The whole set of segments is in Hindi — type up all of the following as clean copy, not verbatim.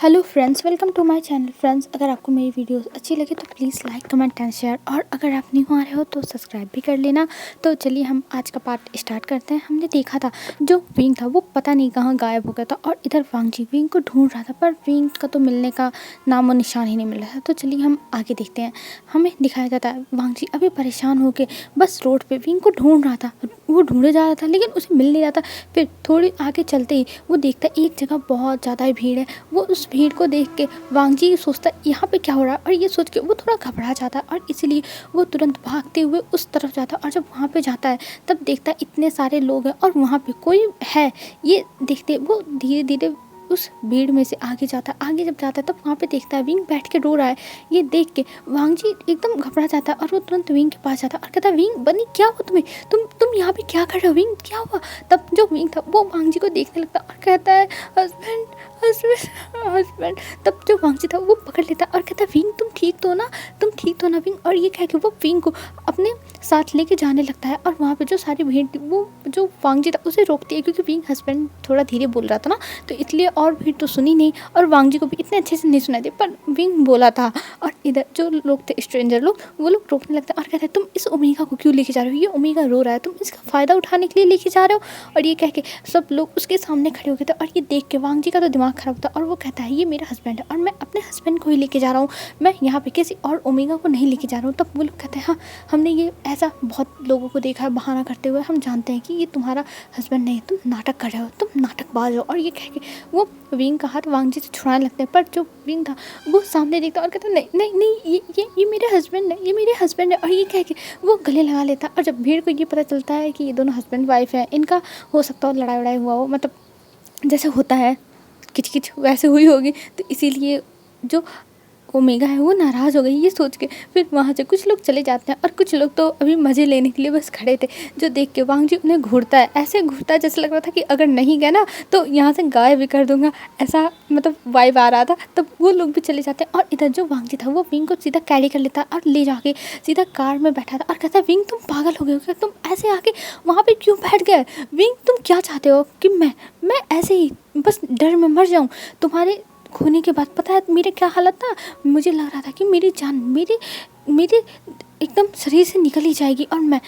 Hello friends, welcome to my channel. Friends, अगर आपको मेरी वीडियोस अच्छी लगे तो please like comment and share, और अगर आप न्यू आ रहे हो तो सब्सक्राइब भी कर लेना। तो चलिए हम आज का पार्ट स्टार्ट करते हैं। हमने देखा था जो विंग था वो पता नहीं कहाँ गायब हो गया था, और इधर वांगजी विंग को ढूंढ रहा था, पर विंग का तो मिलने का नामो निशान ही नहीं मिल रहा था। तो चलिए हम आगे देखते हैं। हमें दिखाया जाता है वांगजी अभी परेशान होकर बस रोड पर विंग को ढूंढ रहा था। वो ढूंढे जा रहा था लेकिन उसे मिल नहीं रहा था। फिर थोड़ी आगे चलते ही वो देखता है एक जगह बहुत ज़्यादा भीड़ है। वो उस भीड़ को देख के वांगजी सोचता है यहाँ पे क्या हो रहा है, और ये सोच के वो थोड़ा घबरा जाता है, और इसलिए वो तुरंत भागते हुए उस तरफ जाता है। और जब वहाँ पे जाता है तब देखता है इतने सारे लोग हैं और वहाँ पे कोई है। ये देखते वो धीरे धीरे उस भीड़ में से आगे जाता है। आगे जब जाता है तब वहाँ पे देखता है विंग बैठ के रो रहा है। ये देख के वांगजी एकदम घबरा जाता है, और वो तुरंत विंग के पास जाता है और कहता है, विंग बनी क्या हुआ तुम्हें? तुम यहाँ पे क्या कर रहे हो? विंग क्या हुआ? तब जो विंग था वो वांगजी को देखने लगता है और कहता है, हस्बैंड हस्बैंड हस्बैंड। तब जो वांगजी था वो पकड़ लेता है और कहता है, विंग तुम ठीक तो ना? तुम ठीक तो ना विंग? और ये कह के वो विंग को अपने साथ लेके जाने लगता है। और वहाँ पे जो सारी भीड़ थी वो जो वांगजी था उसे रोकती है, क्योंकि विंग हस्बैंड थोड़ा धीरे बोल रहा था ना, तो इसलिए और भीड़ तो सुनी नहीं, और वांगजी को भी इतने अच्छे से नहीं सुनाई दी, पर विंग बोला था। और इधर जो लोग थे स्ट्रेंजर लोग, वो लोग रोकने लगते हैं और कहते हैं, तुम इस ओमेगा को क्यों लेके जा रहे हो? ये ओमेगा रो रहा है, तुम इसका फ़ायदा उठाने के लिए लेके जा रहे हो? और ये कह के सब लोग उसके सामने खड़े हो गए थे। और ये देख के वांगजी का तो दिमाग खराब था, और वो कहता है, ये मेरा हस्बैंड है और मैं अपने हस्बैंड को ही लेके जा रहा हूँ, मैं यहाँ पे किसी और ओमेगा को नहीं लेके जा रहा हूँ। तब वो लोग कहते हैं, हाँ हमने ये ऐसा बहुत लोगों को देखा है बहाना करते हुए, हम जानते हैं कि ये तुम्हारा हस्बैंड नहीं, तुम नाटक कर रहे हो, तुम नाटकबाज हो। और ये कह के वो विंग का हाथ वांगजी से छुड़ाने लगते हैं, पर जो विंग था वो सामने देखता और कहता, नहीं नहीं नहीं, ये मेरे हस्बैंड है, ये मेरे हस्बैंड है। और ये कह के वो गले लगा लेता। और जब भीड़ को ये पता चलता है कि ये दोनों हस्बैंड वाइफ है, इनका हो सकता हो लड़ाई वड़ाई हुआ हो, मतलब जैसे होता है किच वैसे हुई होगी, तो इसीलिए जो ओमेगा है वो नाराज़ हो गई ये सोच के। फिर वहाँ से कुछ लोग चले जाते हैं, और कुछ लोग तो अभी मज़े लेने के लिए बस खड़े थे। जो देख के वांगजी उन्हें घूरता है, ऐसे घूरता है जैसे लग रहा था कि अगर नहीं गया ना तो यहाँ से गायब भी कर दूंगा, ऐसा मतलब वाइब आ रहा था। तब वो लोग भी चले जाते हैं, और इधर जो वांगजी था वो विंग को सीधा कैरी कर लेता है और ले जाके सीधा कार में बैठा था, और कहता है, विंग तुम पागल हो गए हो क्या? तुम ऐसे आके वहाँ पर क्यों बैठ गए? विंग तुम क्या चाहते हो कि मैं ऐसे ही बस डर में मर जाऊँ? तुम्हारे खोने के बाद पता है मेरे क्या हालत था? मुझे लग रहा था कि मेरी जान मेरे मेरे एकदम शरीर से निकल ही जाएगी, और मैं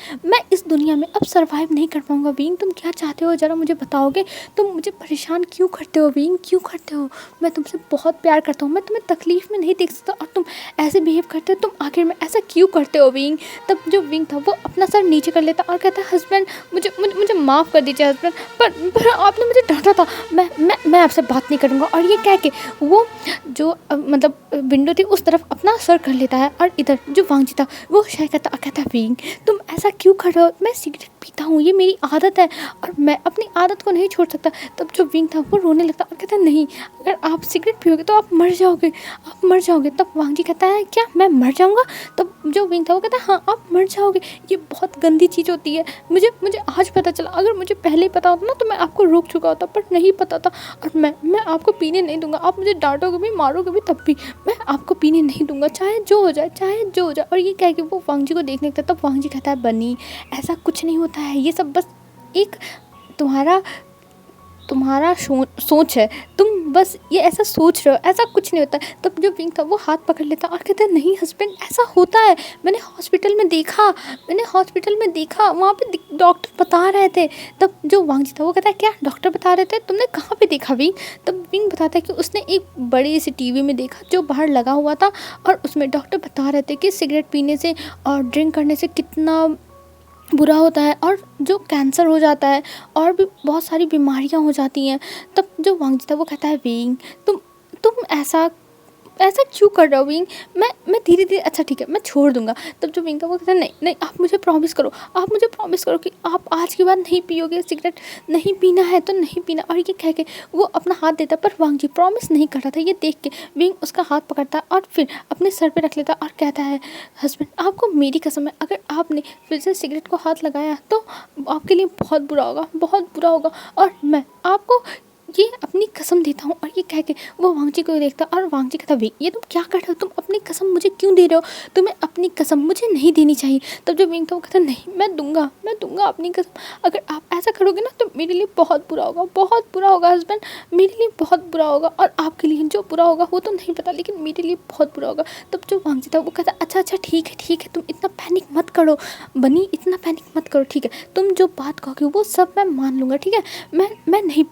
इस दुनिया में अब सर्वाइव नहीं कर पाऊँगा। विंग तुम क्या चाहते हो, ज़रा मुझे बताओगे? तुम मुझे परेशान क्यों करते हो विंग, क्यों करते हो? मैं तुमसे बहुत प्यार करता हूँ, मैं तुम्हें तकलीफ़ में नहीं देख सकता, और तुम ऐसे बिहेव करते हो, तुम आखिर में ऐसा क्यों करते हो विंग? तब जो विंग था वो अपना सर नीचे कर लेता और कहता है, हस्बैंड मुझे मुझे मुझे माफ़ कर दीजिए हस्बैंड, पर आपने मुझे डांटा था, मैं आपसे बात नहीं करूँगा। और ये कह के वो जो मतलब विंडो थी उस तरफ अपना सर कर लेता है, और इधर जो वांगजी था वो शायद कहता है, विंग तुम ऐसा क्यों कर रहे हो? मैं सिगरेट पीता हूँ, ये मेरी आदत है, और मैं अपनी आदत को नहीं छोड़ सकता। तब जो विंग था वो रोने लगता और कहता है, नहीं, अगर आप सिगरेट पियोगे तो आप मर जाओगे, आप मर जाओगे। तब वांगजी कहता है, क्या मैं मर जाऊँगा? तब जो विंग था वो कहता है, हाँ आप मर जाओगे, ये बहुत गंदी चीज़ होती है, मुझे आज पता चला, अगर मुझे पहले ही पता होता ना तो मैं आपको रोक चुका होता, पर नहीं पता था, और मैं आपको पीने नहीं दूंगा। आप मुझे डांटोगे भी, मारोगे भी, तब भी मैं आपको पीने नहीं दूंगा, चाहे जो हो जाए, चाहे जो हो जाए। और ये कह के वो वांगजी को देखने लगता है। तब वांगजी कहता है, बनी ऐसा कुछ नहीं होता है, ये सब बस एक तुम्हारा तुम्हारा सोच है, तुम बस ये ऐसा सोच रहे हो, ऐसा कुछ नहीं होता है। तब जो विंग था वो हाथ पकड़ लेता और कहता है, नहीं हस्बैंड ऐसा होता है, मैंने हॉस्पिटल में देखा, वहाँ पे डॉक्टर बता रहे थे। तब जो वांगजी था वो कहता है, क्या डॉक्टर बता रहे थे? तुमने कहाँ पे देखा विंग? तब विंग बताता है कि उसने एक बड़ी सी टीवी में देखा जो बाहर लगा हुआ था, और उसमें डॉक्टर बता रहे थे कि सिगरेट पीने से और ड्रिंक करने से कितना बुरा होता है, और जो कैंसर हो जाता है, और भी बहुत सारी बीमारियां हो जाती हैं। तब जो वांगजी था वो कहता है, विंग तुम ऐसा क्यों कर रहे हो विंग? मैं धीरे धीरे, अच्छा ठीक है मैं छोड़ दूंगा। तब जो विंग था वो कहता है, नहीं नहीं, आप मुझे प्रॉमिस करो कि आप आज के बाद नहीं पियोगे सिगरेट, नहीं पीना है तो नहीं पीना। और ये कह के वो अपना हाथ देता, पर वांगजी प्रॉमिस नहीं कर रहा था। ये देख के विंग उसका हाथ पकड़ता है और फिर अपने सर पे रख लेता और कहता है, हस्बैंड आपको मेरी कसम है, अगर आपने फिर से सिगरेट को हाथ लगाया तो आपके लिए बहुत बुरा होगा, और मैं आपको ये अपनी कसम देता हूँ। और ये कह के वो वांगजी को देखता और वांगजी कहता विंग ये तुम क्या कर रहे हो, तुम अपनी कसम मुझे क्यों दे रहे हो, तुम्हें अपनी कसम मुझे नहीं देनी चाहिए। तब जो विंग था वो कहता नहीं मैं दूंगा अपनी कसम, अगर आप ऐसा करोगे ना तो मेरे लिए बहुत बुरा होगा, बहुत बुरा होगा हस्बैंड, मेरे लिए बहुत बुरा होगा, और आपके लिए जो बुरा होगा वो तो नहीं पता लेकिन मेरे लिए बहुत बुरा होगा। तब जो वांगजी था वो कहता अच्छा ठीक है तुम इतना पैनिक मत करो बनी, इतना पैनिक मत करो, ठीक है तुम जो बात कहोगे वो सब मैं मान लूँगा, ठीक है मैं नहीं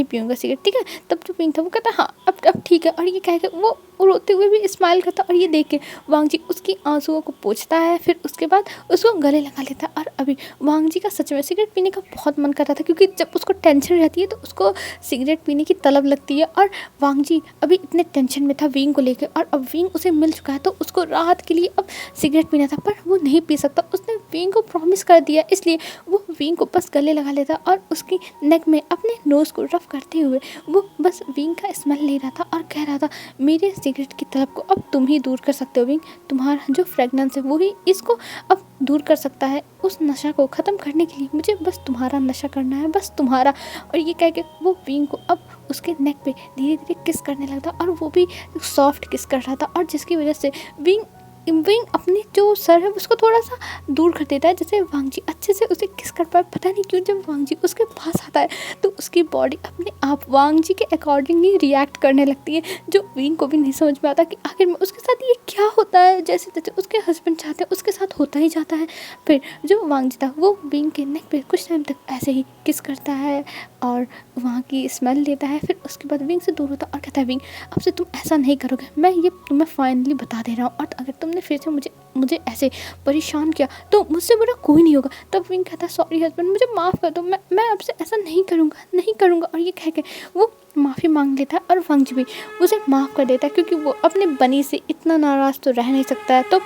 पीऊँगा सिगरेट, ठीक है। तब जो पिंक था वो कहता हाँ अब ठीक है, और ये कह के वो रोते हुए भी स्माइल करता, और ये देख के वांगजी उसकी आंसुओं को पोंछता है, फिर उसके बाद उसको गले लगा लेता है। और अभी वांगजी का सच में सिगरेट पीने का बहुत मन कर रहा था, क्योंकि जब उसको टेंशन रहती है तो उसको सिगरेट पीने की तलब लगती है, और वांगजी अभी इतने टेंशन में था विंग को लेकर, और अब विंग उसे मिल चुका है तो उसको राहत के लिए अब सिगरेट पीना था, पर वो नहीं पी सकता, उसने विंग को प्रॉमिस कर दिया, इसलिए वो विंग को बस गले लगा लेता और उसकी नेक में अपने नोज़ को रफ करते हुए वो बस विंग का स्मेल ले रहा था और कह रहा था मेरे सिगरेट की तलब को अब तुम ही दूर कर सकते हो विंग, तुम्हारा जो फ्रेगनेंस है वो ही इसको अब दूर कर सकता है, उस नशा को ख़त्म करने के लिए मुझे बस तुम्हारा नशा करना है, बस तुम्हारा। और ये कह के वो विंग को अब उसके नेक पे धीरे धीरे किस करने लगा, और वो भी सॉफ्ट किस कर रहा था, और जिसकी वजह से विंग अपने जो सर है उसको थोड़ा सा दूर कर देता है, जैसे वांगजी अच्छे से उसे किस कर पाए। पता नहीं क्यों जब वांगजी उसके पास आता है तो उसकी बॉडी अपने आप वांगजी के अकॉर्डिंग ही रिएक्ट करने लगती है, जो विंग को भी नहीं समझ में आता कि आखिर में उसके साथ ये क्या होता है, जैसे जैसे उसके हस्बैंड चाहते हैं उसके साथ होता ही जाता है। फिर जो वांगजी था वो विंग के नेक पे कुछ टाइम तक ऐसे ही किस करता है और वहाँ की स्मेल लेता है, फिर उसके बाद विंग से दूर होता और कहता है विंग अब से तुम ऐसा नहीं करोगे, मैं ये तुम्हें फाइनली बता दे रहा हूँ, और अगर तुमने फिर से मुझे ऐसे परेशान किया तो मुझसे बुरा कोई नहीं होगा। तब विंग कहता है सॉरी हस्बैंड मुझे माफ़ कर दो, मैं अब से ऐसा नहीं करूँगा। और ये कह के वो माफ़ी मांग लेता है, और वांगजी भी उसे माफ़ कर देता है, क्योंकि वो अपने बनी से इतना नाराज़ तो रह नहीं सकता है, तो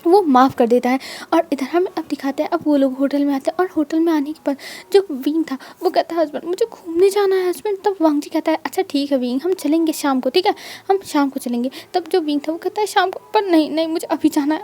वो माफ़ कर देता है। और इधर हमें अब दिखाते हैं अब वो लोग होटल में आते हैं, और होटल में आने के बाद जो विंग था वो कहता है हस्बैंड मुझे घूमने जाना है हस्बैंड। तब वांगजी कहता है अच्छा ठीक है विंग हम चलेंगे शाम को, ठीक है हम शाम को चलेंगे। तब जो विंग था वो कहता है शाम को, पर नहीं मुझे अभी जाना है,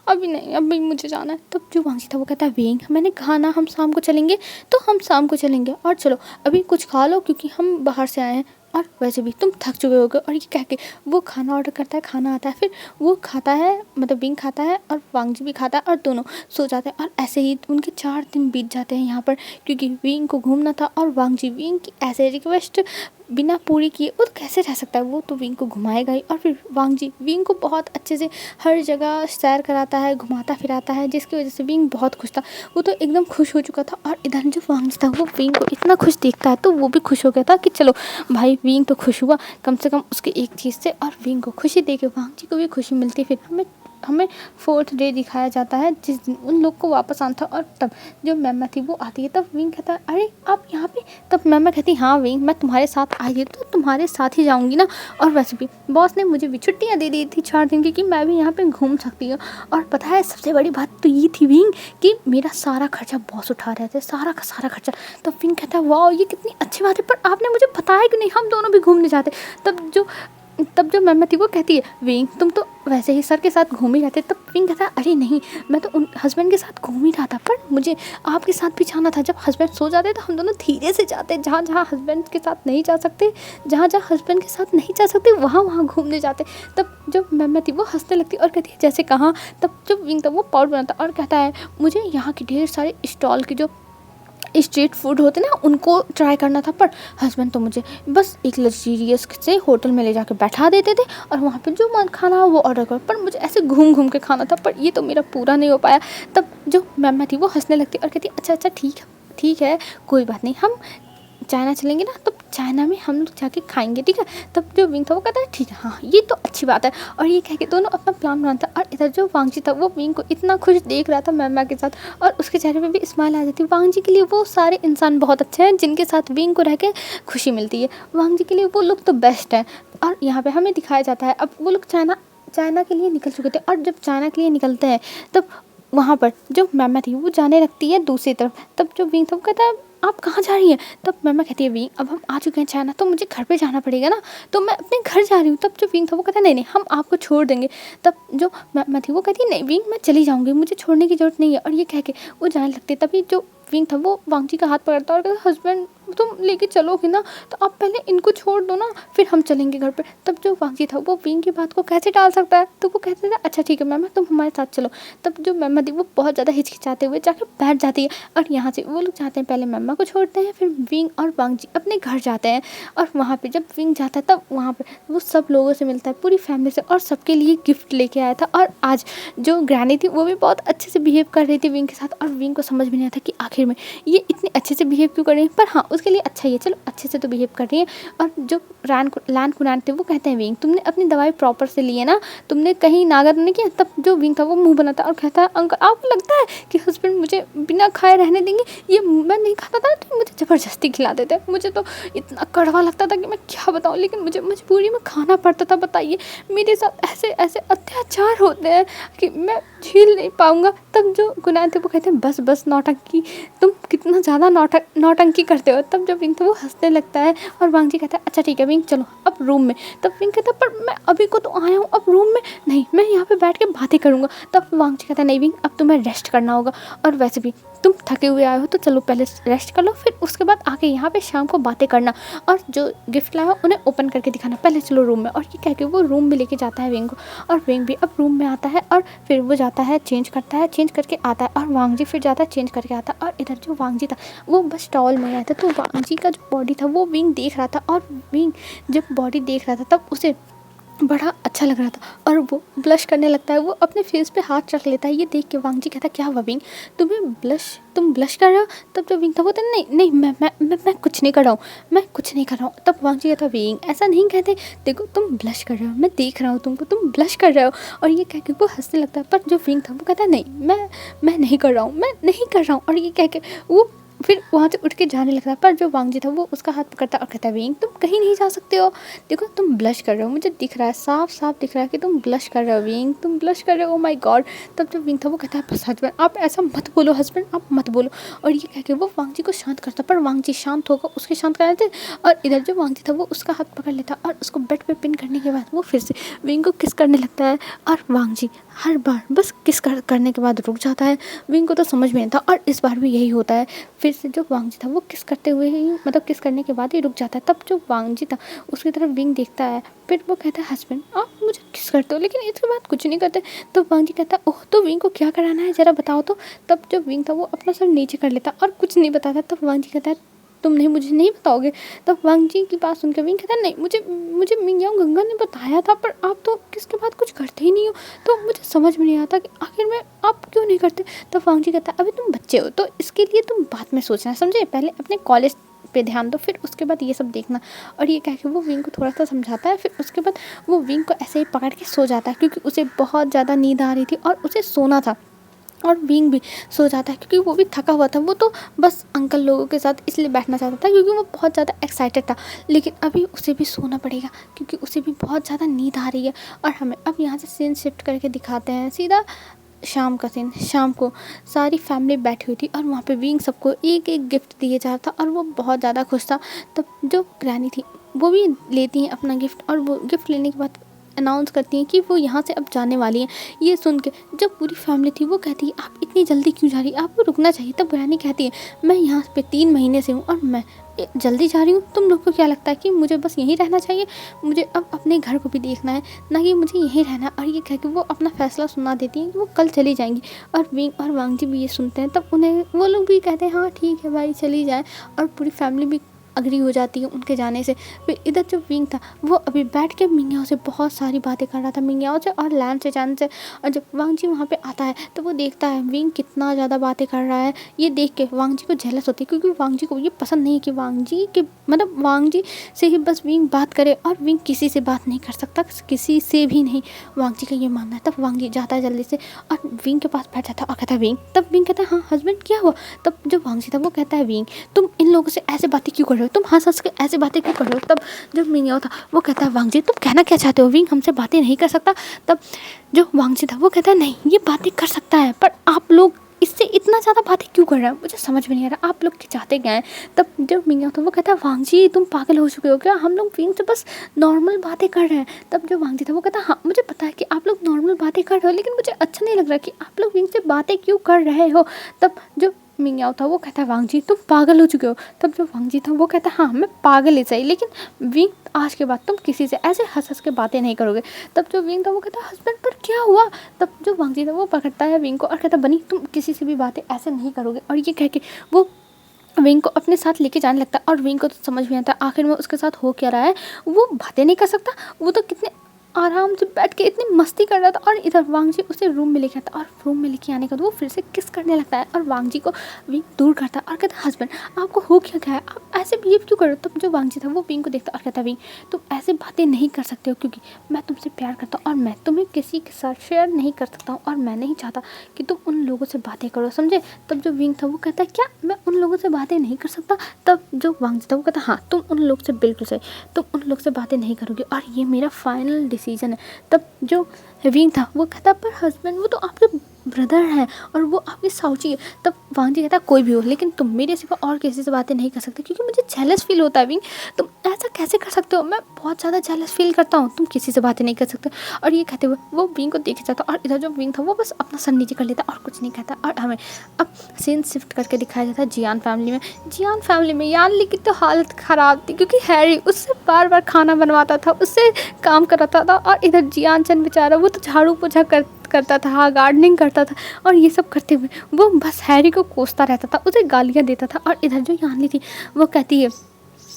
अभी नहीं अभी मुझे जाना है। तब जो वांगजी था वो कहता है विंग मैंने कहा ना हम शाम को चलेंगे, तो हम शाम को चलेंगे, और चलो अभी कुछ खा लो क्योंकि हम बाहर से आए हैं, और वैसे भी तुम थक चुके होगे। और ये कह के वो खाना ऑर्डर करता है, खाना आता है, फिर वो खाता है, मतलब विंग खाता है और वांगजी भी खाता है, और दोनों सो जाते हैं। और ऐसे ही उनके 4 दिन बीत जाते हैं यहाँ पर, क्योंकि विंग को घूमना था, और वांगजी विंग की ऐसे रिक्वेस्ट बिना पूरी किए वो तो कैसे रह सकता है, वो तो विंग को घुमाएगा ही। और फिर वांगजी विंग को बहुत अच्छे से हर जगह सैर कराता है, घुमाता फिराता है, जिसकी वजह से विंग बहुत खुश था, वो तो एकदम खुश हो चुका था। और इधर जो वांगजी था वो विंग को इतना खुश देखता है तो वो भी खुश हो गया था कि चलो भाई विंग तो खुश हुआ कम से कम उसके एक चीज़ से, और विंग को खुशी दे के वांगजी को भी खुशी मिलती है। फिर हमें 4th डे दिखाया जाता है जिस दिन उन लोग को वापस आना था, और तब जो मैमा थी वो आती है। तब विंग कहता है अरे आप यहाँ पे। तब मैमा कहती हाँ विंग मैं तुम्हारे साथ आई थी तो तुम्हारे साथ ही जाऊँगी ना, और वैसे भी बॉस ने मुझे भी छुट्टियाँ दे दी थी 4 दिन की कि मैं भी यहाँ पे घूम सकती हूँ। और पता है सबसे बड़ी बात तो ये थी विंग कि मेरा सारा खर्चा बॉस उठा रहे थे, सारा का सारा खर्चा। तब विंग कहता है वाह ये कितनी अच्छी बात है, पर आपने मुझे बताया कि नहीं हम दोनों भी घूमने जाते। तब जो मैम थी वो कहती है विंग तुम तो वैसे ही सर के साथ घूम ही रहते। तब विंग कहता है अरे नहीं मैं तो उन हस्बैंड के साथ घूम ही रहा था, पर मुझे आपके साथ भी जाना था। जब हस्बैंड सो जाते तो हम दोनों धीरे से जाते, जहाँ जहाँ हस्बैंड के साथ नहीं जा सकते, वहाँ घूमने जाते। तब जो मैम थी वो हंसने लगती और कहती है जैसे कहाँ। तब जो विंग था वो पाउडर बनाता और कहता है मुझे यहाँ के ढेर सारे स्टॉल की जो स्ट्रीट फूड होते ना उनको ट्राई करना था, पर हस्बैंड तो मुझे बस एक लग्जीरियस से होटल में ले जाकर बैठा देते थे और वहाँ पे जो मन खाना वो ऑर्डर करो, पर मुझे ऐसे घूम घूम के खाना था, पर ये तो मेरा पूरा नहीं हो पाया। तब जो मैम थी वो हंसने लगती और कहती अच्छा ठीक है कोई बात नहीं, हम चाइना चलेंगे ना तो चाइना में हम लोग जाके खाएंगे, ठीक है। तब जो विंग था वो कहता है ठीक है हाँ ये तो अच्छी बात है, और ये कह के दोनों अपना प्लान बनाता। और इधर जो वांगजी था वो विंग को इतना खुश देख रहा था मैमा के साथ, और उसके चेहरे पे भी स्माइल आ जाती। वांगजी के लिए वो सारे इंसान बहुत अच्छे हैं जिनके साथ विंग को रह के खुशी मिलती है, वांगजी के लिए वो लोग तो बेस्ट हैं। और यहाँ पर हमें दिखाया जाता है अब वो लोग चाइना के लिए निकल चुके थे, और जब चाइना के लिए निकलते हैं तब वहाँ पर जो मैमा थी वो जाने लगती है दूसरी तरफ। तब जो विंग था वो कहता है आप कहाँ जा रही हैं। तब मैमा कहती है विंग अब हम आ चुके हैं चाइना तो मुझे घर पे जाना पड़ेगा ना, तो मैं अपने घर जा रही हूँ। तब जो विंग था वो कहता है नहीं हम आपको छोड़ देंगे। तब जो मैमा थी वो कहती है नहीं विंग मैं चली जाऊँगी, मुझे छोड़ने की ज़रूरत नहीं है, और ये कह के वो जाने लगती है। तभी जो विंग था वो वांगजी का हाथ पकड़ता और कहता हस्बैंड तुम लेके चलोगे ना तो आप पहले इनको छोड़ दो ना, फिर हम चलेंगे घर पे। तब जो वांगजी था वो विंग की बात को कैसे टाल सकता है, तो वो कहते थे अच्छा ठीक है मैम तुम हमारे साथ चलो। तब जो मैम थी वो बहुत ज़्यादा हिचकिचाते हुए जाके बैठ जाती है, और यहाँ से वो लोग जाते हैं, पहले मैम को छोड़ते हैं, फिर विंग और वांगजी अपने घर जाते हैं। और वहाँ पे जब विंग जाता है तब वहाँ पे वो सब लोगों से मिलता है, पूरी फैमिली से, और सबके लिए गिफ्ट लेके आया था। और आज जो ग्रैनी थी वो भी बहुत अच्छे से बिहेव कर रही थी विंग के साथ, और विंग को समझ में नहीं आता कि आखिर में ये इतने अच्छे से बिहेव क्यों कर रही है, पर हाँ उसके लिए अच्छा ही है, चलो अच्छे से तो बिहेव कर रही है। और जो लैन कुनान थे वो कहते हैं विंग तुमने अपनी दवाई प्रॉपर से ली है ना, तुमने कहीं नागा तो नहीं किया। तब जो विंग था वो मुंह बनाता और कहता है अंकल आपको लगता है कि हस्बैंड मुझे बिना खाए रहने देंगे, ये मैं नहीं खाता था तो मुझे ज़बरदस्ती खिला देते, मुझे तो इतना कड़वा लगता था कि मैं क्या बताऊँ, लेकिन मुझे मजबूरी में खाना पड़ता था। बताइए मेरे साथ ऐसे ऐसे अत्याचार होते हैं कि मैं झेल नहीं पाऊँगा। तब जो गुनाह थे वो कहते हैं बस बस नौटंकी, तुम कितना ज़्यादा नौटंकी करते हो। तब जो विंग था वो हंसने लगता है, और वांगजी कहता है अच्छा ठीक है विंग चलो अब रूम में। तब विंग कहता है पर मैं अभी को तो आया हूँ, अब रूम में नहीं, मैं यहाँ पे बैठ के बातें करूँगा। तब वांगजी कहता है नहीं विंग अब तुम्हें रेस्ट करना होगा, और वैसे भी तुम थके हुए आए हो तो चलो पहले रेस्ट कर लो, फिर उसके बाद आके यहाँ पे शाम को बातें करना, और जो गिफ्ट लाया हो उन्हें ओपन करके दिखाना, पहले चलो रूम में। और ये कह के वो रूम में लेके जाता है विंग को, और विंग भी अब रूम में आता है, और फिर वो जाता है चेंज करता है, चेंज करके आता है, और वांगजी फिर जाता है चेंज करके आता है। और इधर जो वांगजी था वो बस टॉवल में आया था, तो वांगजी का जो बॉडी था वो विंग देख रहा था, और विंग जब बॉडी देख रहा था तब उसे बड़ा अच्छा लग रहा था, और वो ब्लश करने लगता है, वो अपने फेस पे हाथ रख लेता है। ये देख के वांगजी कहता है क्या हुआ विंग तुम ब्लश कर रहे हो। तब जो विंग था वो नहीं नहीं मैं कुछ नहीं कर रहा हूँ, मैं कुछ नहीं कर रहा हूँ। तब वांगजी कहता विंग ऐसा नहीं कहते, देखो तुम ब्लश कर रहे हो, मैं देख रहा हूँ तुमको, तुम ब्लश कर रहे हो। और ये कह के वो हंसने लगता है, पर जो विंग था वो कहता है नहीं मैं नहीं कर रहा हूँ, मैं नहीं कर रहा हूँ। और ये कह के वो फिर वहाँ से उठ के जाने लगता है, पर जो वांगजी था वो उसका हाथ पकड़ता और कहता है विंग तुम कहीं नहीं जा सकते हो, देखो तुम ब्लश कर रहे हो, मुझे दिख रहा है, साफ साफ दिख रहा है कि तुम ब्लश कर रहे हो विंग, तुम ब्लश कर रहे हो, ओ माय गॉड। तब जो विंग था वो कहता है बस हस्बैंड आप ऐसा मत बोलो, हस्बैंड आप मत बोलो। और ये कह के वो वांगजी को शांत करता, पर वांगजी शांत होकर उसके शांत कर देते। और इधर जो वांगजी था वो उसका हाथ पकड़ लेता, और उसको बेड पे पिन करने के बाद वो फिर से विंग को किस करने लगता है। और वांगजी हर बार बस किस करने के बाद रुक जाता है, विंग को तो समझ में नहीं था, और इस बार भी यही होता है। फिर से जो वांगजी था वो किस करते हुए ही मतलब किस करने के बाद ही रुक जाता है। तब जो वांगजी था उसकी तरफ विंग देखता है, फिर वो कहता है हस्बैंड आप मुझे किस करते हो, लेकिन इसके बाद कुछ नहीं करते। तो वांगजी कहता है ओह तो विंग को क्या कराना है ज़रा बताओ तो। तब जो विंग था वो अपना सर नीचे कर लेता और कुछ नहीं बताता। तब वांगजी कहता है तुम नहीं मुझे नहीं बताओगे। तब वांगजी की बात सुनकर विंग कहता है नहीं मुझे मियाँ गंगा ने बताया था, पर आप तो किसके बाद कुछ करते ही नहीं हो, तो मुझे समझ में नहीं आता कि आखिर में आप क्यों नहीं करते। तब वांगजी कहता है अभी तुम बच्चे हो तो इसके लिए तुम बाद में सोचना, समझे, पहले अपने कॉलेज पे ध्यान दो, फिर उसके बाद ये सब देखना। और ये कह के वो विंग को थोड़ा सा समझाता है, फिर उसके बाद वो विंग को ऐसे ही पकड़ के सो जाता है, क्योंकि उसे बहुत ज़्यादा नींद आ रही थी और उसे सोना था। और विंग भी सो जाता है क्योंकि वो भी थका हुआ था, वो तो बस अंकल लोगों के साथ इसलिए बैठना चाहता था क्योंकि वो बहुत ज़्यादा एक्साइटेड था, लेकिन अभी उसे भी सोना पड़ेगा क्योंकि उसे भी बहुत ज़्यादा नींद आ रही है। और हमें अब यहाँ से सीन शिफ्ट करके दिखाते हैं सीधा शाम का सीन। शाम को सारी फैमिली बैठी हुई थी और वहाँ पे विंग सबको एक एक गिफ्ट दिए जा रहा था और वो बहुत ज़्यादा खुश था। तब जो ग्रैनी थी वो भी लेती हैं अपना गिफ्ट, और वो गिफ्ट लेने के बाद अनाउंस करती हैं कि वो यहाँ से अब जाने वाली हैं। ये सुन के जब पूरी फैमिली थी वो कहती है आप इतनी जल्दी क्यों जा रही है, आपको रुकना चाहिए। तब ग्रैनी कहती है मैं यहाँ पे 3 महीने से हूँ और मैं जल्दी जा रही हूँ, तुम लोग को क्या लगता है कि मुझे बस यहीं रहना चाहिए, मुझे अब अपने घर को भी देखना है, ना कि मुझे यहीं रहना है। और ये कह के वो अपना फैसला सुना देती हैं कि वो कल चली जाएंगी। और विंग और वांगजी भी ये सुनते हैं, तब उन्हें वो लोग भी कहते हैं हाँ ठीक है भाई चली जाए, और पूरी फैमिली भी अग्री हो जाती है उनके जाने से। फिर इधर जो विंग था वो अभी बैठ के मिंग्याओं से बहुत सारी बातें कर रहा था, मिंग्याओं से और लैन से जान से। और जब वांगजी वहाँ पे आता है तो वो देखता है विंग कितना ज़्यादा बातें कर रहा है। ये देख के वांगजी को जेलस होती है क्योंकि वांगजी को ये पसंद नहीं है कि वांगजी के मतलब वांगजी से ही बस विंग बात करे, और विंग किसी से बात नहीं कर सकता, किसी से भी नहीं, वांगजी का ये मानना है। तब वांगजी जाता है जल्दी से और विंग के पास बैठ जाता है और कहता है विंग। तब विंग कहता है हाँ हस्बैंड क्या हुआ। तब जो वांगजी था वो कहता है विंग तुम इन लोगों से ऐसे बातें क्यों कर रहे हो, तुम हंस हंस के ऐसे बातें क्यों कर रहे हो। तब जब मिंग्याओ था वो कहता है वांगजी तुम कहना क्या चाहते हो, विंग हमसे बातें नहीं कर सकता। तब जो वांगजी था वो कहता है नहीं ये बातें कर सकता है, पर आप लोग इससे इतना ज़्यादा बातें क्यों कर रहे हैं, मुझे समझ में नहीं आ रहा आप लोग क्या चाहते क्या हैं। तब जब मिंग्याओ था वो कहता है वांगजी तुम पागल हो चुके हो क्या, हम लोग विंग से बस नॉर्मल बातें कर रहे हैं। तब जो वांगजी था वो कहता है हाँ मुझे पता है कि आप लोग नॉर्मल बातें कर रहे हो, लेकिन मुझे अच्छा नहीं लग रहा कि आप लोग विंग से बातें क्यों कर रहे हो। तब जो मिंग था वो कहता है वांग जी तुम पागल हो चुके हो। तब जो वांग जी था वो कहता है हाँ मैं पागल ही सही, लेकिन विंग आज के बाद तुम किसी से ऐसे हंस हंस के बातें नहीं करोगे। तब जो विंग था वो कहता है हस्बैंड पर क्या हुआ। तब जो वांग जी था वो पकड़ता है विंग को और कहता है बनी तुम किसी से भी बातें ऐसे नहीं करोगे। और ये कह के वो विंग को अपने साथ लेके जाने लगता है। और विंग को तो समझ में आता है आखिर में उसके साथ हो क्या रहा है। वो बातें नहीं कर सकता, वो तो कितने आराम से बैठ के इतनी मस्ती कर रहा था। और इधर वांग जी उसे रूम में लेके आता है और रूम में लेके आने के बाद वो फिर से किस करने लगता है और वांग जी को विंग दूर करता है और कहता है हस्बैंड आपको हो क्या गया है, आप ऐसे बिहेव क्यों कर रहे हो। तब जो वांग जी था वो विंग को देखता और कहता विंग तुम ऐसे बातें नहीं कर सकते हो क्योंकि मैं तुमसे प्यार करता हूँ और मैं तुम्हें किसी के साथ शेयर नहीं कर सकता हूँ और मैं नहीं चाहता कि तुम उन लोगों से बातें करो, समझे। तब जो विंग था वो कहता है क्या मैं उन लोगों से बातें नहीं कर सकता। तब जो वांग जी था वो कहता हाँ तुम उन लोग से बिल्कुल सही, तुम उन लोग से बातें नहीं करोगे और ये मेरा फाइनल डिसीजन है। तब जो विंग था वो कहता पर हस्बैंड वो तो आपके ब्रदर हैं और वो आपकी साउची है। तब वांग जी कहता कोई भी हो लेकिन तुम मेरे सिवा और किसी से बातें नहीं कर सकते क्योंकि मुझे जेलस फील होता है। विंग तुम ऐसा कैसे कर सकते हो, मैं बहुत ज़्यादा जेलस फील करता हूँ, तुम किसी से बातें नहीं कर सकते। और ये कहते हुए वो विंग को देखे जाता और इधर जो विंग था वो बस अपना सर नीचे कर लेता और कुछ नहीं कहता। और हमें अब सीन शिफ्ट करके दिखाया जाता है जियान फैमिली में। जियान फैमिली में यानली की तो हालत ख़राब थी क्योंकि हैरी उससे बार बार खाना बनवाता था, उससे काम कराता था। और इधर जियान चंद बेचारा वो तो झाड़ू पोछा करता था, गार्डनिंग करता था और ये सब करते हुए वो बस हैरी को कोसता रहता था, उसे गालियाँ देता था। और इधर जो यानली थी वो कहती है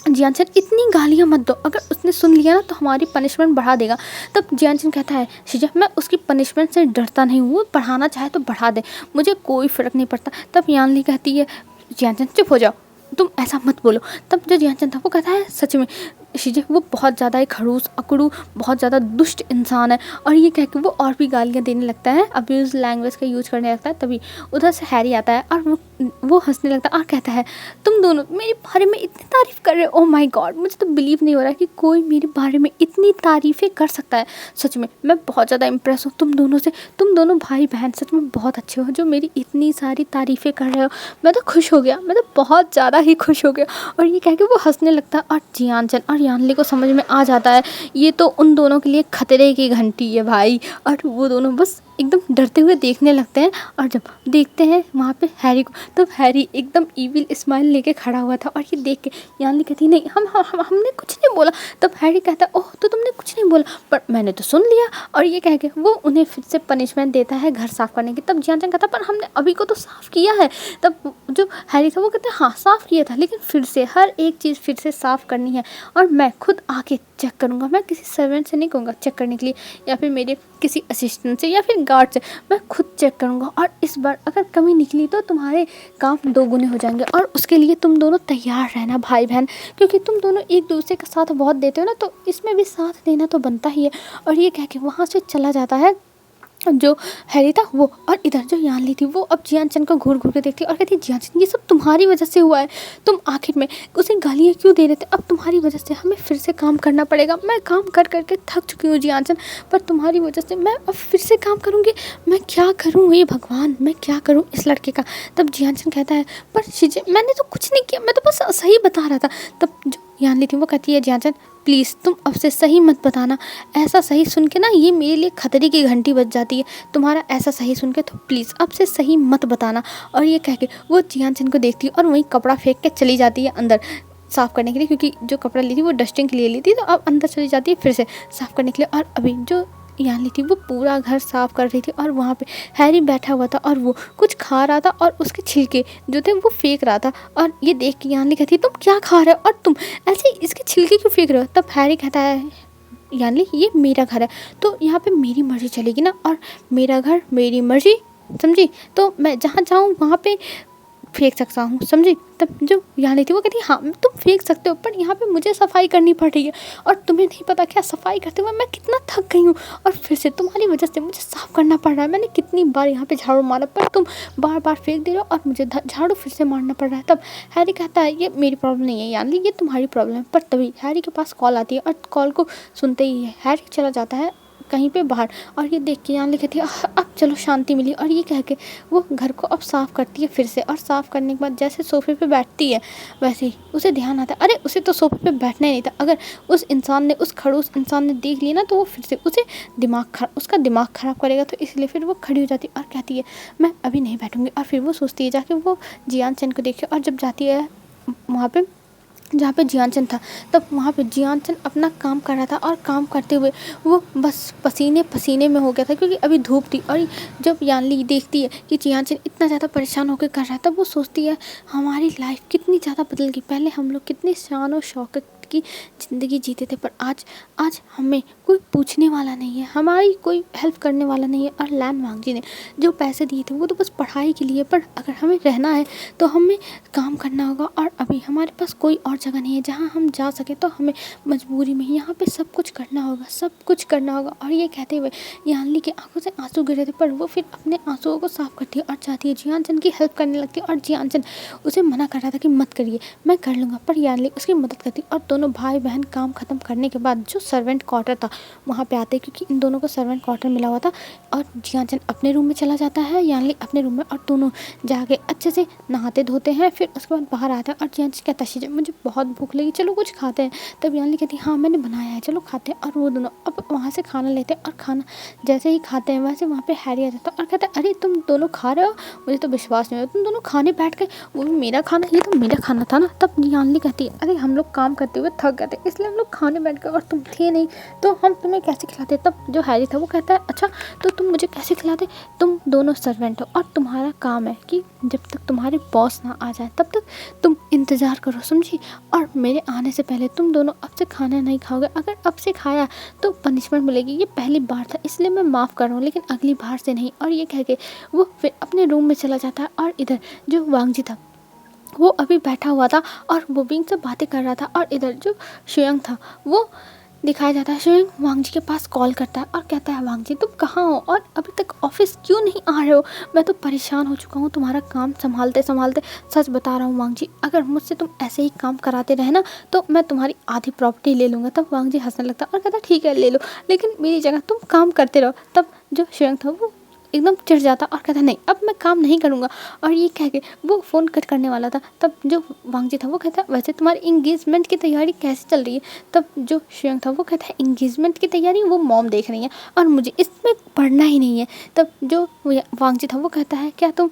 जियानचन इतनी गालियाँ मत दो, अगर उसने सुन लिया ना तो हमारी पनिशमेंट बढ़ा देगा। तब जियानचन कहता है शीजा मैं उसकी पनिशमेंट से डरता नहीं हूँ, वो बढ़ाना चाहे तो बढ़ा दे, मुझे कोई फ़र्क नहीं पड़ता। तब यानली कहती है जियानचन चुप हो जाओ, तुम ऐसा मत बोलो। तब जो जियानचन था वो कहता है सच में शीजे वो बहुत ज़्यादा ही खड़ूस अकड़ू बहुत ज़्यादा दुष्ट इंसान है। और ये कह के वो और भी गालियाँ देने लगता है, अब्यूज़ लैंग्वेज का यूज करने लगता है। तभी उधर से हैरी आता है और वो हंसने लगता है और कहता है तुम दोनों मेरे बारे में इतनी तारीफ़ कर रहे हो, ओह माय गॉड मुझे तो बिलीव नहीं हो रहा है कि कोई मेरे बारे में इतनी तारीफ़ें कर सकता है। सच में मैं बहुत ज़्यादा इम्प्रेस हूँ तुम दोनों से, तुम दोनों भाई बहन सच में बहुत अच्छे हो जो मेरी इतनी सारी तारीफ़ें कर रहे हो। मैं तो खुश हो गया, मैं तो बहुत ज़्यादा ही खुश हो गया। और ये कह के वो हंसने लगता है और जियानचन और यानली को समझ में आ जाता है ये तो उन दोनों के लिए खतरे की घंटी है भाई। और वो दोनों बस एकदम डरते हुए देखने लगते हैं। और जब देखते हैं वहाँ पे हैरी को, तब हैरी एकदम ईविल स्माइल लेके खड़ा हुआ था। और ये देख के यानली कहती नहीं हमने कुछ नहीं बोला। तब हैरी कहता ओह तो तुमने कुछ नहीं बोला, पर मैंने तो सुन लिया। और ये कह के वो उन्हें फिर से पनिशमेंट देता है घर साफ़ करने की। तब जियानचन कहता पर हमने अभी को तो साफ़ किया है। तब जो हैरी था वो कहता हाँ साफ़ किया था लेकिन फिर से हर एक चीज़ फिर से साफ़ करनी है और मैं खुद आके चेक करूँगा, मैं किसी सर्वेंट से नहीं कहूँगा चेक करने के लिए या फिर मेरे किसी असिस्टेंट से या फिर गार्ड से, मैं खुद चेक करूँगा। और इस बार अगर कमी निकली तो तुम्हारे काम दोगुने हो जाएंगे और उसके लिए तुम दोनों तैयार रहना भाई बहन, क्योंकि तुम दोनों एक दूसरे का साथ बहुत देते हो ना, तो इसमें भी साथ देना तो बनता ही है। और ये कह के वहाँ से चला जाता है जो हैरी था वो। और इधर जो यानली थी वो अब जियानचन को घूर घूर के देखती और कहती जियानचन ये सब तुम्हारी वजह से हुआ है, तुम आखिर में उसे गालियाँ क्यों दे रहे थे, अब तुम्हारी वजह से हमें फिर से काम करना पड़ेगा। मैं काम कर करके थक चुकी हूँ जियानचन, पर तुम्हारी वजह से मैं अब फिर से काम करूँगी, मैं क्या करूँ ये भगवान, मैं क्या करूँ इस लड़के का। तब जियानचन कहता है पर शीजे मैंने तो कुछ नहीं किया, मैं तो बस सही बता रहा था। तब जो यानली थी वो कहती है जियानचन प्लीज़ तुम अब से सही मत बताना, ऐसा सही सुन के ना ये मेरे लिए खतरे की घंटी बज जाती है तुम्हारा ऐसा सही सुन के, तो प्लीज़ अब से सही मत बताना। और ये कह के वो जियानचन को देखती है और वहीं कपड़ा फेंक के चली जाती है अंदर साफ़ करने के लिए, क्योंकि जो कपड़ा ली थी वो डस्टिंग के लिए ली थी, तो अब अंदर चली जाती है फिर से साफ़ करने के लिए। और अभी जो यानली थी वो पूरा घर साफ़ कर रही थी और वहाँ पे हैरी बैठा हुआ था और वो कुछ खा रहा था और उसके छिलके जो थे वो फेंक रहा था। और ये देख के यानली कहती तुम क्या खा रहे हो और तुम ऐसे इसके छिलके क्यों फेंक रहे हो। तब हैरी कहता है यानली ये मेरा घर है तो यहाँ पे मेरी मर्ज़ी चलेगी ना, और मेरा घर मेरी मर्ज़ी समझी, तो मैं जहाँ चाहूँ वहाँ पे फेंक सकता हूँ समझी। तब जो यानी थी वो कहती हाँ तुम फेंक सकते हो पर यहाँ पे मुझे सफाई करनी पड़ रही है और तुम्हें नहीं पता क्या सफाई करते हुए मैं कितना थक गई हूँ और फिर से तुम्हारी वजह से मुझे साफ़ करना पड़ रहा है। मैंने कितनी बार यहाँ पे झाड़ू मारा पर तुम बार बार फेंक दे रहे हो और मुझे झाड़ू फिर से मारना पड़ रहा है। तब हैरी कहता है ये मेरी प्रॉब्लम नहीं है यानी ये तुम्हारी प्रॉब्लम है। पर तभी हैरी के पास कॉल आती है और कॉल को सुनते ही हैरी चला जाता है कहीं पे बाहर। और ये देख के यानली कहती है अब चलो शांति मिली, और ये कह के वो घर को अब साफ़ करती है फिर से। और साफ़ करने के बाद जैसे सोफ़े पे बैठती है वैसे ही उसे ध्यान आता है अरे उसे तो सोफ़े पे बैठना ही नहीं था। अगर उस इंसान ने, उस खड़ूस इंसान ने देख लिया ना तो वो फिर से उसे उसका दिमाग ख़राब करेगा। तो इसलिए फिर वो खड़ी हो जाती है और कहती है मैं अभी नहीं बैठूँगी। और फिर वो सोचती है जाके वो जियान चंद को देखे, और जब जाती है वहाँ पे जहाँ पे जियान चंद था, तब वहाँ पे जियान चंद अपना काम कर रहा था। और काम करते हुए वो बस पसीने पसीने में हो गया था क्योंकि अभी धूप थी। और जब यानली देखती है कि जियान चंद इतना ज़्यादा परेशान होकर कर रहा है, तब वो सोचती है हमारी लाइफ कितनी ज़्यादा बदल गई। पहले हम लोग कितनी शान और शौकत की ज़िंदगी जीते थे, पर आज हमें कोई पूछने वाला नहीं है, हमारी कोई हेल्प करने वाला नहीं है। और लैन वांगजी ने जो पैसे दिए थे वो तो बस पढ़ाई के लिए, पर अगर हमें रहना है तो हमें काम करना होगा। और अभी हमारे पास कोई और जगह नहीं है जहाँ हम जा सके, तो हमें मजबूरी में यहाँ पे सब कुछ करना होगा, सब कुछ करना होगा। और ये कहते हुए यानली की आंखों से आंसू गिर रहे थे, पर वो फिर अपने आंसुओं को साफ करती है और चाहती है जियान चंद की हेल्प करने लगती है। और जियान चंद उसे मना कर रहा था कि मत करिए, मैं कर लूँगा, पर यानली उसकी मदद करती। और दोनों भाई बहन काम ख़त्म करने के बाद जो सर्वेंट क्वार्टर था वहाँ पे आते, क्योंकि इन दोनों को सर्वेंट क्वार्टर मिला हुआ था। और जियान चंद अपने रूम में चला जाता है, यानली अपने रूम में, और दोनों जाके अच्छे से नहाते धोते हैं। फिर उसके बाद बाहर आते हैं और जियान चंद कहता है मुझे बहुत भूख लगी, चलो कुछ खाते हैं। तब यानली कहती है हाँ मैंने बनाया है, चलो खाते हैं। और वो दोनों अब वहाँ से खाना लेते हैं, और खाना जैसे ही खाते हैं वैसे वहाँ पे हैरी आ जाता है और कहता है अरे तुम दोनों खा रहे हो, मुझे तो विश्वास नहीं हो तुम दोनों खाने बैठ गए, वो भी मेरा खाना, ये तो मेरा खाना था ना। तब यानली कहती है अरे हम लोग काम करते हुए थक गए थे इसलिए हम लोग खाने बैठ गए और तुम थे नहीं, तो हम तुम्हें कैसे खिलाते। तब जो हैरी था वो कहता है अच्छा तो तुम मुझे कैसे खिलाते, तुम दोनों सर्वेंट हो और तुम्हारा काम है कि जब तक तुम्हारे बॉस ना आ जाए तब तक तुम इंतज़ार करो, समझी। और मेरे आने से पहले तुम दोनों अब से खाना नहीं खाओगे, अगर अब से खाया तो पनिशमेंट मिलेगी, ये पहली बार था इसलिए मैं माफ़ कर रहा हूँ, लेकिन अगली बार से नहीं। और ये कह के वो फिर अपने रूम में चला जाता है। और इधर जो वांगजी था वो अभी बैठा हुआ था और वो विंग से बातें कर रहा था। और इधर जो शुयंग था वो दिखाया जाता है, शुयंग वांगजी के पास कॉल करता है और कहता है वांगजी तुम कहाँ हो और अभी तक ऑफिस क्यों नहीं आ रहे हो, मैं तो परेशान हो चुका हूँ तुम्हारा काम संभालते संभालते। सच बता रहा हूँ वांगजी, अगर मुझसे तुम ऐसे ही काम कराते रहे ना तो मैं तुम्हारी आधी प्रॉपर्टी ले लूँगा। तब वांगजी हंसने लगता है और कहता ठीक है ले लो, लेकिन मेरी जगह तुम काम करते रहो। तब जो शुयंग था वो एकदम चिढ़ जाता और कहता नहीं अब मैं काम नहीं करूँगा। और ये कह के वो फ़ोन कट करने वाला था, तब जो वांगजी था वो कहता वैसे तुम्हारी इंगेजमेंट की तैयारी कैसे चल रही है। तब जो शुयंग था वो कहता है इंगेजमेंट की तैयारी वो मॉम देख रही है और मुझे इसमें पढ़ना ही नहीं है। तब जो वांगजी था वो कहता है क्या तुम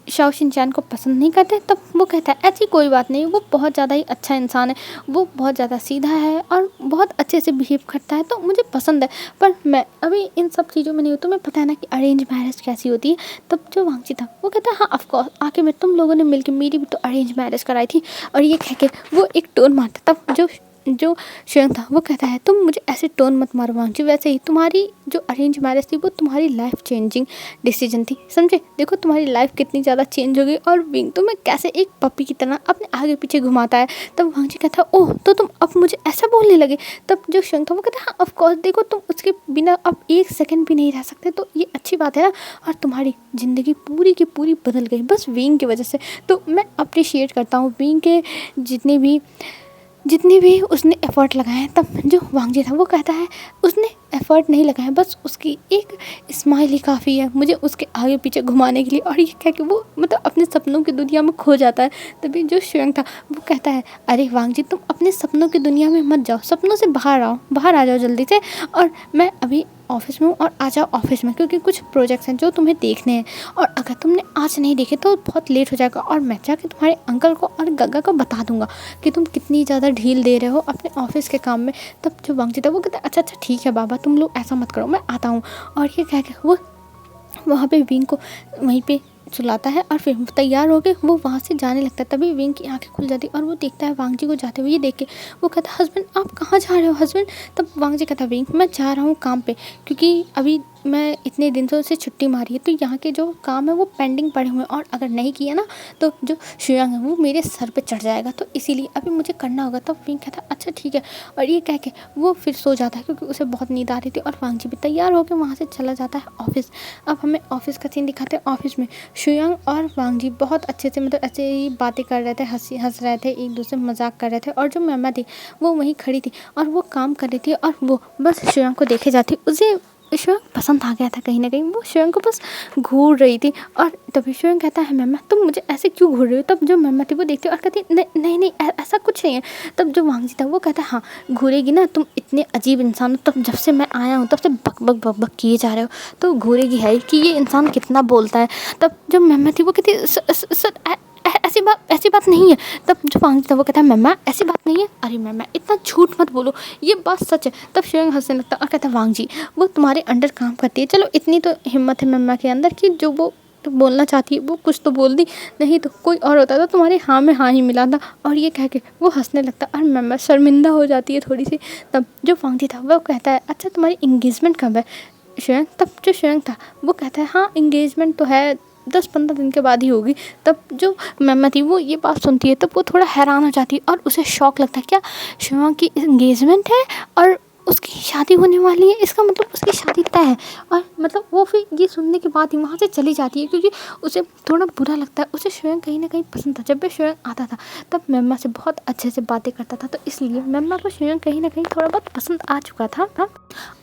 शाओ शिनचैन को पसंद नहीं करते। तब वो कहता है ऐसी कोई बात नहीं, वो बहुत ज़्यादा ही अच्छा इंसान है, वो बहुत ज़्यादा सीधा है और बहुत अच्छे से बिहेव करता है, तो मुझे पसंद है, पर मैं अभी इन सब चीज़ों में नहीं हूँ। तुम्हें पता है ना कि अरेंज मैरिज कैसी होती है। तब जो वांगजी था वो कहता है हाँ ऑफकोर्स, आके में तुम लोगों ने मिलकर मेरी भी तो अरेंज मैरिज कराई थी। और ये कह के वो एक टोन मारता। तब जो शुयंग था वो कहता है तुम मुझे ऐसे टोन मत मारो वांगजी, वैसे ही तुम्हारी जो अरेंज मैरिज थी वो तुम्हारी लाइफ चेंजिंग डिसीजन थी, समझे। देखो तुम्हारी लाइफ कितनी ज़्यादा चेंज हो गई और विंग तुम्हें कैसे एक पपी की तरह अपने आगे पीछे घुमाता है। तब वांगजी कहता है ओह तो तुम अब मुझे ऐसा बोलने लगे। तब जो शुयंग था वो कहता है हाँ ऑफकोर्स, देखो तुम उसके बिना अब एक सेकंड भी नहीं रह सकते, तो ये अच्छी बात है ना। और तुम्हारी ज़िंदगी पूरी की पूरी बदल गई बस विंग की वजह से। तो मैं अप्रिशिएट करता हूँ विंग के जितने भी उसने एफ़र्ट लगाए हैं। तब जो वांगजी था वो कहता है उसने एफ़र्ट नहीं लगाया, बस उसकी एक स्माइल ही काफ़ी है मुझे उसके आगे पीछे घुमाने के लिए। और ये कह के वो मतलब अपने सपनों की दुनिया में खो जाता है। तभी जो शुयंग था वो कहता है अरे वांगजी तुम अपने सपनों की दुनिया में मत जाओ, सपनों से बाहर आओ, बाहर आ जाओ जल्दी से। और मैं अभी ऑफिस में हूँ और आ जाओ ऑफिस में, क्योंकि कुछ प्रोजेक्ट्स हैं जो तुम्हें देखने हैं और अगर तुमने आज नहीं देखे तो बहुत लेट हो जाएगा और मैं जाके तुम्हारे अंकल को और गग्गा को बता दूंगा कि तुम कितनी ज़्यादा ढील दे रहे हो अपने ऑफिस के काम में। तब जो वांगजी था वो कहता है अच्छा अच्छा ठीक है बाबा, तुम लोग ऐसा मत करो, मैं आता हूँ। और ये कह के वो वहाँ पे विंग को वहीं पे सुलाता है और फिर तैयार होके वो वहाँ से जाने लगता है। तभी विंग की आंखें खुल जाती और वो देखता है वांगजी को जाते हुए। ये देख के वो कहता है हस्बैंड आप कहाँ जा रहे हो हस्बैंड। तब वांगजी कहता है विंग मैं जा रहा हूँ काम पे, क्योंकि अभी मैं इतने दिन से उसे छुट्टी मारी है, तो यहाँ के जो काम है वो पेंडिंग पड़े हुए हैं और अगर नहीं किया ना तो जो शुयांग है वो मेरे सर पे चढ़ जाएगा, तो इसीलिए अभी मुझे करना होगा। तब विंग कहता अच्छा ठीक है, और ये कह के वो फिर सो जाता है क्योंकि उसे बहुत नींद आ रही थी। और वांग जी भी तैयार होकर वहाँ से चला जाता है ऑफिस। अब हमें ऑफिस का सीन दिखाते हैं। ऑफिस में शुयांग और वांग जी बहुत अच्छे से मतलब ऐसे ही बातें कर रहे थे, हंस रहे थे, एक दूसरे मजाक कर रहे थे। और जो मेम्मा थी वो वहीं खड़ी थी और वो काम कर रही थी और वो बस शुयांग को देखे जाती। उसे शुयांग पसंद आ गया था कहीं ना कहीं, वो शुयांग को बस घूर रही थी। और तभी शुयांग कहता है मेम्मा तुम मुझे ऐसे क्यों घूर रही हो। तब जो मेम्मा थी वो देखती है और कहती नहीं नहीं नहीं ऐसा कुछ नहीं है। तब जो वांग जी था वो कहता है हाँ घूरेगी ना, तुम इतने अजीब इंसान हो, तब जब से मैं आया हूँ तब से बक बक बक बक किए जा रहे हो, तो घूरेगी है कि ये इंसान कितना बोलता है। तब जो मेम्मा थी वो कहती है सर ऐसी बात नहीं है। तब जो वांग जी था वो कहता है मेम्मा ऐसी बात नहीं है, अरे मेम्मा इतना झूठ मत बोलो, ये बात सच है। तब शुयांग हंसने लगता है और कहता है वांग जी वो तुम्हारे अंडर काम करती है, चलो इतनी तो हिम्मत है मेम्मा के अंदर कि जो वो तो बोलना चाहती है वो कुछ तो बोल दी, नहीं तो कोई और होता तो तुम्हारे हाँ में हाँ ही मिला था। और ये कह के वो हंसने लगता और मेम्मा शर्मिंदा हो जाती है थोड़ी सी। तब जो वांग जी था वो कहता है अच्छा तुम्हारी इंगेजमेंट कब है शुयांग। तब जो शुयांग था वो कहता है हाँ इंगेजमेंट तो है 10-15 दिन के बाद ही होगी। तब जो मेम्मा थी वो ये बात सुनती है तब वो थोड़ा हैरान हो जाती है और उसे शौक लगता है क्या शुयांग की इंगेजमेंट है और उसकी शादी होने वाली है, इसका मतलब उसकी शादी तय है। और मतलब वो फिर ये सुनने के बाद ही वहाँ से चली जाती है क्योंकि उसे थोड़ा बुरा लगता है। उसे शुयांग कहीं ना कहीं पसंद था। जब भी शुयांग आता था तब मेम्मा से बहुत अच्छे से बातें करता था, तो इसलिए मेम्मा को शुयांग कहीं ना कहीं थोड़ा बहुत पसंद आ चुका था।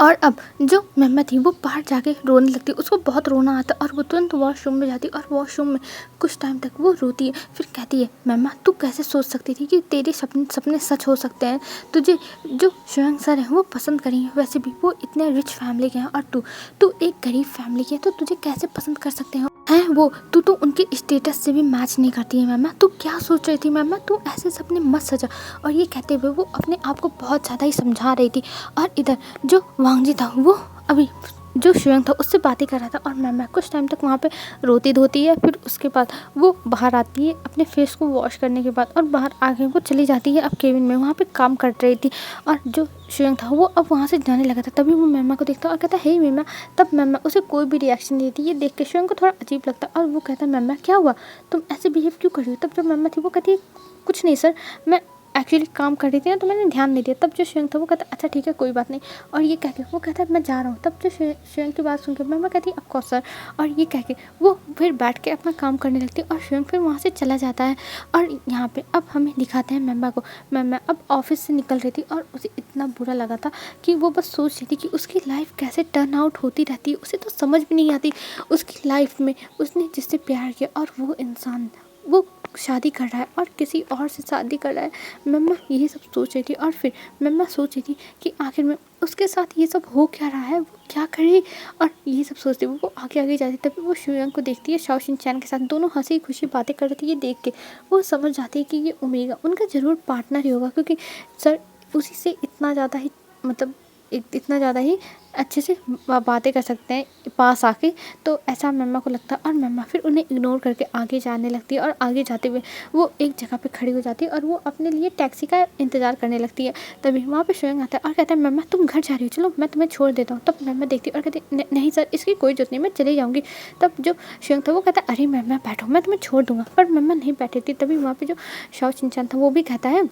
और अब जो मेम्मा थी वो बाहर जाके रोने लगती, उसको बहुत रोना आता और वो तुरंत वॉशरूम में जाती और वॉशरूम में कुछ टाइम तक वो रोती है। फिर कहती है मेम्मा तू कैसे सोच सकती थी कि तेरे सपने सच हो सकते हैं, तुझे जो शुयांग सर है वो पसंद करेंगे, वैसे भी वो इतने रिच फैमिली के हैं और तू एक गरीब फैमिली की है, तो तुझे कैसे पसंद कर सकते हैं वो, तू तो उनके स्टेटस से भी मैच नहीं करती है मेम्मा, तू क्या सोच रही थी मेम्मा, तू ऐसे सपने मत सजा। और ये कहते हुए वो अपने आप को बहुत ज़्यादा ही समझा रही थी। और इधर जो वांग जी था वो अभी जो शुयांग था उससे बातें कर रहा था और मेम्मा कुछ टाइम तक वहाँ पे रोती धोती है। फिर उसके बाद वो बाहर आती है अपने फेस को वॉश करने के बाद और बाहर आके वो चली जाती है अब केबिन में, वहाँ पे काम कर रही थी। और जो शुयांग था वो अब वहाँ से जाने लगा था, तभी वो मेम्मा को देखता और कहता है हे मेम्मा। तब मेम्मा उसे कोई भी रिएक्शन नहीं देती, ये देख के शुयांग को थोड़ा अजीब लगता और वो कहता है मेम्मा क्या हुआ, तुम ऐसे बिहेव क्यों कर रही हो। तब जो मेम्मा थी वो कहती है कुछ नहीं सर, मैं एक्चुअली काम कर रही थी ना तो मैंने ध्यान नहीं दिया। तब जो शुयांग था वो कहता अच्छा ठीक है कोई बात नहीं, और ये कह के वो कहता है मैं जा रहा हूँ। तब जो शुयांग की बात सुन के मैं कहती ऑफकोर्स सर, और ये कह के वो फिर बैठ के अपना काम करने लगती है और शुयांग फिर वहाँ से चला जाता है। और यहाँ पे अब हमें दिखाते हैं मेम्मा को। मेम्मा अब ऑफिस से निकल रही थी और उसे इतना बुरा लगा था कि वो बस सोच रही थी कि उसकी लाइफ कैसे टर्न आउट होती रहती है, उसे तो समझ भी नहीं आती उसकी लाइफ में उसने जिससे प्यार किया और वो इंसान वो शादी कर रहा है और किसी और से शादी कर रहा है। मम्मा यही सब सोच रही थी और फिर मम्मा सोच रही थी कि आखिर में उसके साथ ये सब हो क्या रहा है, वो क्या करे, और ये सब सोचती वो आगे आगे जाती। तभी वो शुयांग को देखती है शाओ शिनचैन के साथ, दोनों हंसी खुशी बातें कर रही थी। ये देख के वो समझ जाती है कि ये ओमेगा उनका ज़रूर पार्टनर ही होगा, क्योंकि सर उसी से इतना ज़्यादा ही मतलब इतना ज़्यादा ही अच्छे से बातें कर सकते हैं पास आके, तो ऐसा मम्मा को लगता है। और मम्मा फिर उन्हें इग्नोर करके आगे जाने लगती है और आगे जाते हुए वो एक जगह पे खड़ी हो जाती है और वो अपने लिए टैक्सी का इंतज़ार करने लगती है। तभी वहाँ पे शुयांग आता है और कहता है मम्मा तुम घर जा रही हो, चलो मैं तुम्हें छोड़ देता हूँ। तब मम्मा देखती है और कहती नहीं सर इसकी कोई जरूरत नहीं, मैं चली जाऊँगी। तब जो शुयांग था वो कहता है अरे मम्मा बैठो मैं तुम्हें छोड़ दूँगा, पर मम्मा नहीं बैठी थी। तभी वहाँ पर जो शाओ शिनचैन था वो भी कहता है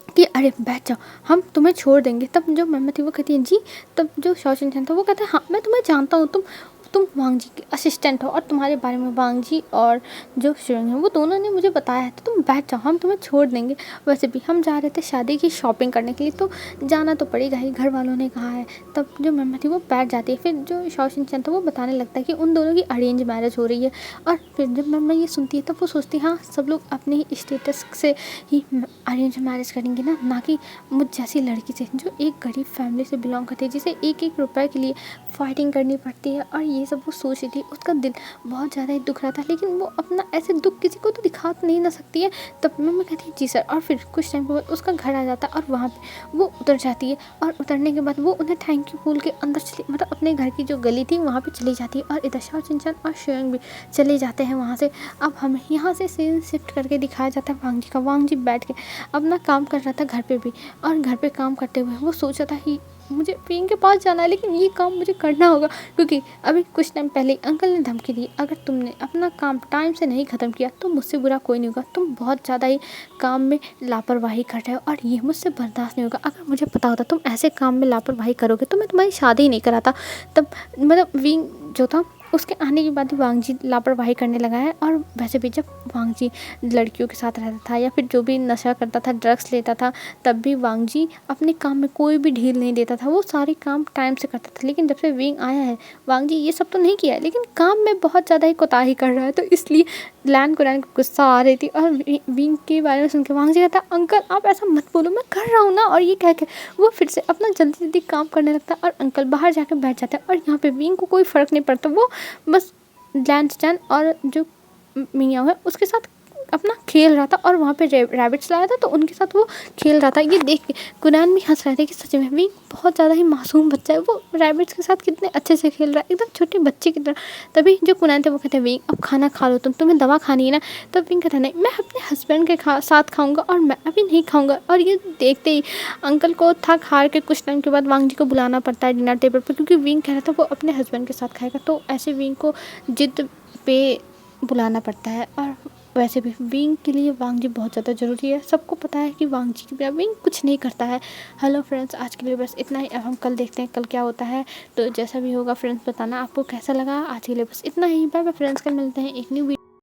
कि अरे बैठ जाओ हम तुम्हें छोड़ देंगे। तब जो मम्मा थी वो कहती है जी। तब जो शाओ शिनचैन था वो कहता है हाँ मैं तुम्हें जानता हूँ, तुम वांग जी के असिस्टेंट हो और तुम्हारे बारे में वांग जी और जो शुयांग है वो दोनों ने मुझे बताया है, तो तुम बैठ जाओ हम तुम्हें छोड़ देंगे। वैसे भी हम जा रहे थे शादी की शॉपिंग करने के लिए, तो जाना तो पड़ेगा ही, घर वालों ने कहा है। तब जो मम्मा थी वो बैठ जाती है। फिर जो शाओ शिनचैन था वो बताने लगता है कि उन दोनों की अरेंज मैरिज हो रही है। और फिर जब मम्मा ये सुनती है तब वो सोचती है हाँ सब लोग अपने ही स्टेटस से ही अरेंज मैरिज करेंगे ना कि मुझ जैसी लड़की से जो एक गरीब फैमिली से बिलोंग करती है, जिसे एक एक रुपए के लिए फाइटिंग करनी पड़ती है। और ये सब वो सोच रही थी, उसका दिल बहुत ज़्यादा ही दुख रहा था, लेकिन वो अपना ऐसे दुख किसी को तो दिखा नहीं ना सकती है। तब मम्मा कहती है जी सर। और फिर कुछ टाइम के बाद उसका घर आ जाता है और वहाँ पे वो उतर जाती है और उतरने के बाद वो उन्हें थैंक यू बोल के अंदर चली मतलब अपने घर की जो गली थी वहाँ पे चली जाती है। और इधर शाओ शिनचैन और शुयांग भी चले जाते हैं वहाँ से। अब हमें यहाँ से सीन शिफ्ट करके दिखाया जाता है वांग जी का। वांग जी बैठ के अपना काम कर रहा था घर पे भी, और घर पे काम करते हुए वो सोच रहा था कि मुझे विंग के पास जाना है, लेकिन ये काम मुझे करना होगा, क्योंकि अभी कुछ टाइम पहले अंकल ने धमकी दी, अगर तुमने अपना काम टाइम से नहीं ख़त्म किया तो मुझसे बुरा कोई नहीं होगा। तुम बहुत ज़्यादा ही काम में लापरवाही कर रहे हो और ये मुझसे बर्दाश्त नहीं होगा। अगर मुझे पता होता तुम ऐसे काम में लापरवाही करोगे तो मैं तुम्हारी शादी ही नहीं कराता। तब मतलब विंग जो था, उसके आने के बाद ही वांग जी लापरवाही करने लगा है। और वैसे भी जब वांग जी लड़कियों के साथ रहता था या फिर जो भी नशा करता था, ड्रग्स लेता था, तब भी वांग जी अपने काम में कोई भी ढील नहीं देता था, वो सारे काम टाइम से करता था। लेकिन जब से विंग आया है, वांग जी ये सब तो नहीं किया है, लेकिन काम में बहुत ज़्यादा ही कोताही कर रहा है। तो इसलिए लैन को गुस्सा आ रही थी और विंग के बारे में सुन के वांग जी कहता, अंकल आप ऐसा मत बोलो, मैं कर रहा हूँ ना। और ये कह के वो फिर से अपना जल्दी जल्दी काम करने लगता है और अंकल बाहर जाकर बैठ जाते हैं। और यहाँ पे विंग को कोई फ़र्क नहीं पड़ता, वो बस लैन चैन और जो मियाँ है उसके साथ अपना खेल रहा था। और वहाँ पे रैबिट्स लाया था तो उनके साथ वो खेल रहा था। ये देख के कुनान भी हंस रहे थे कि सच में विंग बहुत ज़्यादा ही मासूम बच्चा है, वो रैबिट्स के साथ कितने अच्छे से खेल रहा है, एकदम छोटे बच्चे की तरह। तभी जो कुनान थे वो कहते हैं, विंग अब खाना खा लो, तुम्हें दवा खानी है ना। तो विंग कहता नहीं, मैं अपने हस्बैंड के साथ खाऊंगा और मैं अभी नहीं खाऊंगा। और ये देखते ही अंकल को थक हार के कुछ टाइम के बाद वांग जी को बुलाना पड़ता है डिनर टेबल पर, क्योंकि विंग कह रहा था वो अपने हस्बैंड के साथ खाएगा। तो ऐसे विंग को जिद पे बुलाना पड़ता है। और वैसे भी विंग के लिए वांग जी बहुत ज़्यादा ज़रूरी है। सबको पता है कि वांग जी के बिना विंग कुछ नहीं करता है। हेलो फ्रेंड्स, आज के लिए बस इतना ही। अब हम कल देखते हैं कल क्या होता है। तो जैसा भी होगा फ्रेंड्स बताना आपको कैसा लगा। आज के लिए बस इतना ही। बाय बाय फ्रेंड्स, कल मिलते हैं एक न्यू